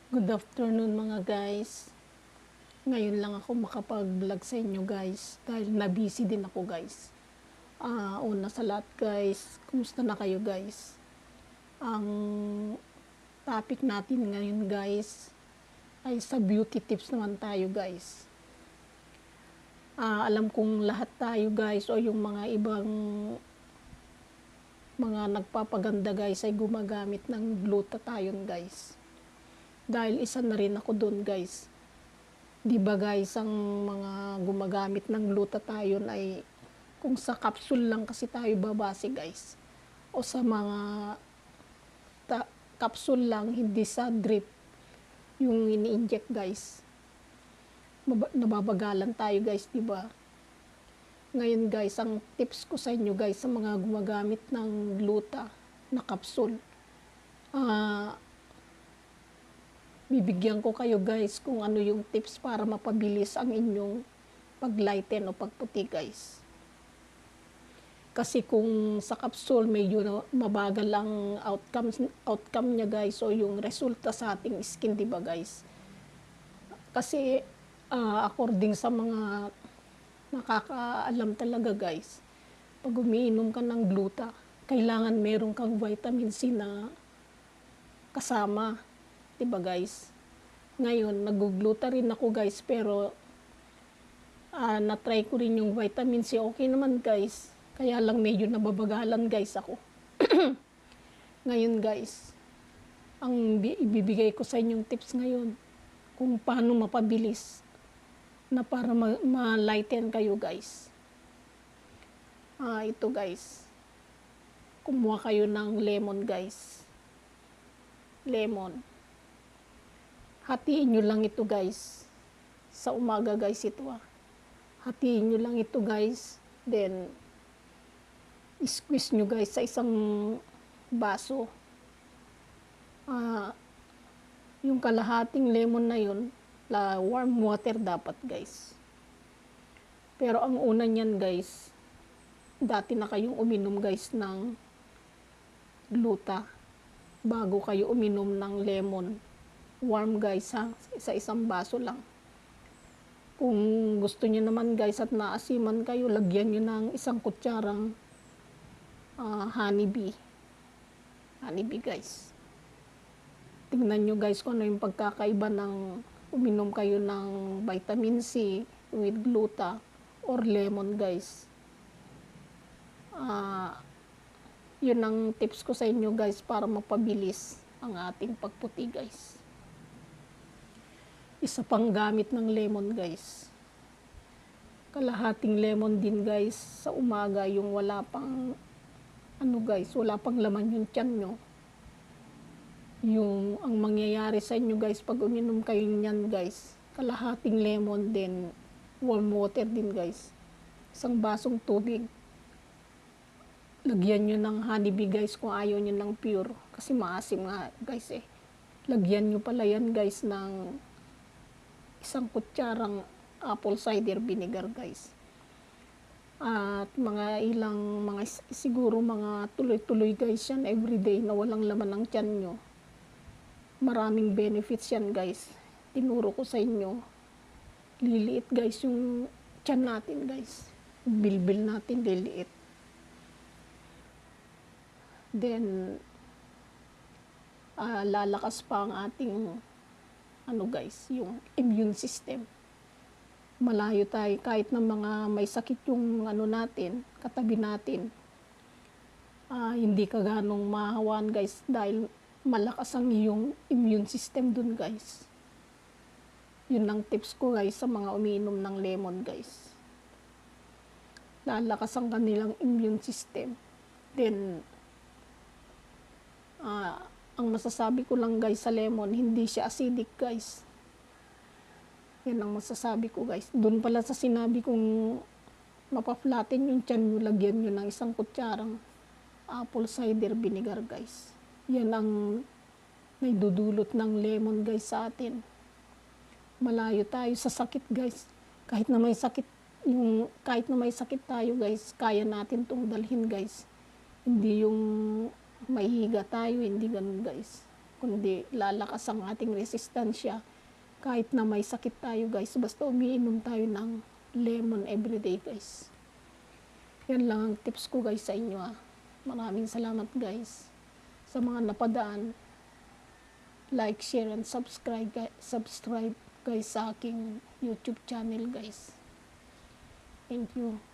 Good afternoon mga guys. Ngayon lang ako makapag-vlog sa inyo guys dahil na-busy din ako guys. Una sa lahat guys, kumusta na kayo guys? Ang topic natin ngayon guys ay sa beauty tips naman tayo guys. Alam kong lahat tayo guys o yung mga ibang mga nagpapaganda guys ay gumagamit ng glutathione guys. Dahil isa na rin ako doon guys. 'Di ba guys, ang mga gumagamit ng glutathione ay kung sa capsule lang kasi tayo babase guys. O sa mga capsule lang, hindi sa drip yung ini-inject guys. Nababagalan tayo guys, 'di ba? Ngayon guys, ang tips ko sa inyo guys sa mga gumagamit ng gluta na capsule. Bibigyan ko kayo guys kung ano yung tips para mapabilis ang inyong paglighten o pagputi guys. Kasi kung sa capsule medyo mabagal ang outcome niya guys o yung resulta sa ating skin, di ba guys? Kasi according sa mga nakakaalam talaga guys, pag umiinom ka ng gluta, kailangan meron kang vitamin C na kasama. Diba guys? Ngayon, nag-gluta rin ako guys, pero na-try ko rin yung vitamin C. Okay naman guys. Kaya lang medyo nababagalan guys ako. Ngayon guys, ang ibibigay ko sa inyong tips ngayon, kung paano mapabilis na para ma-lighten kayo guys. Ito guys, kumuha kayo ng lemon guys. Lemon. Hatiin nyo lang ito guys. Sa umaga guys ito Hatiin nyo lang ito guys. Then, squeeze nyo guys sa isang baso. Yung kalahating lemon na yun, warm water dapat guys. Pero ang una nyan guys, dati na kayong uminom guys ng gluta bago kayo uminom ng lemon. Warm guys sa isang baso lang. Kung gusto niyo naman guys at naasiman kayo, lagyan niyo ng isang kutsarang honeybee. Honeybee guys. Tingnan niyo guys kung ano yung pagkakaiba ng uminom kayo ng vitamin C with gluta or lemon guys. Yun ang tips ko sa inyo guys para mapabilis ang ating pagputi guys. Isa pang gamit ng lemon guys. Kalahating lemon din guys sa umaga, yung wala pang wala pang laman yung tiyan nyo. Yung ang mangyayari sa inyo guys pag uminom kayo niyan guys, kalahating lemon din, warm water din guys. Isang basong tubig. Lagyan nyo ng honeybee guys kung ayaw nyo ng pure. Kasi maasim nga guys Lagyan nyo pala yan guys ng isang kutsarang apple cider vinegar guys. At siguro mga tuloy-tuloy guys yan everyday na walang laman ng tiyan nyo. Maraming benefits yan guys. Tinuro ko sa inyo. Liliit guys yung tiyan natin guys. Bilbil natin liliit. Then, lalakas pa ang ating guys, yung immune system. Malayo tayo kahit na mga may sakit yung natin, katabi natin. Hindi ka ganong mahawan guys dahil malakas ang iyong immune system dun guys. Yun ang tips ko guys sa mga umiinom ng lemon guys. Lalakas ang kanilang immune system. Then, ang masasabi ko lang guys sa lemon, hindi siya acidic guys. Yan ang masasabi ko guys. Doon pala sa sinabi kong mapa-flatten yung tiyan nyo, lagyan nyo ng isang kutsarang apple cider vinegar guys. Yan ang naidudulot ng lemon guys sa atin. Malayo tayo sa sakit guys. Kahit na may sakit tayo guys, kaya natin tong dalhin guys. Hindi yung may higa tayo, hindi ganun guys. kundi lalakas ang ating resistensya kahit na may sakit tayo guys. Basta umiinom tayo ng lemon everyday guys. Yan lang ang tips ko guys sa inyo ah. Maraming salamat guys sa mga napadaan. Like, share, and subscribe guys sa aking YouTube channel guys. Thank you.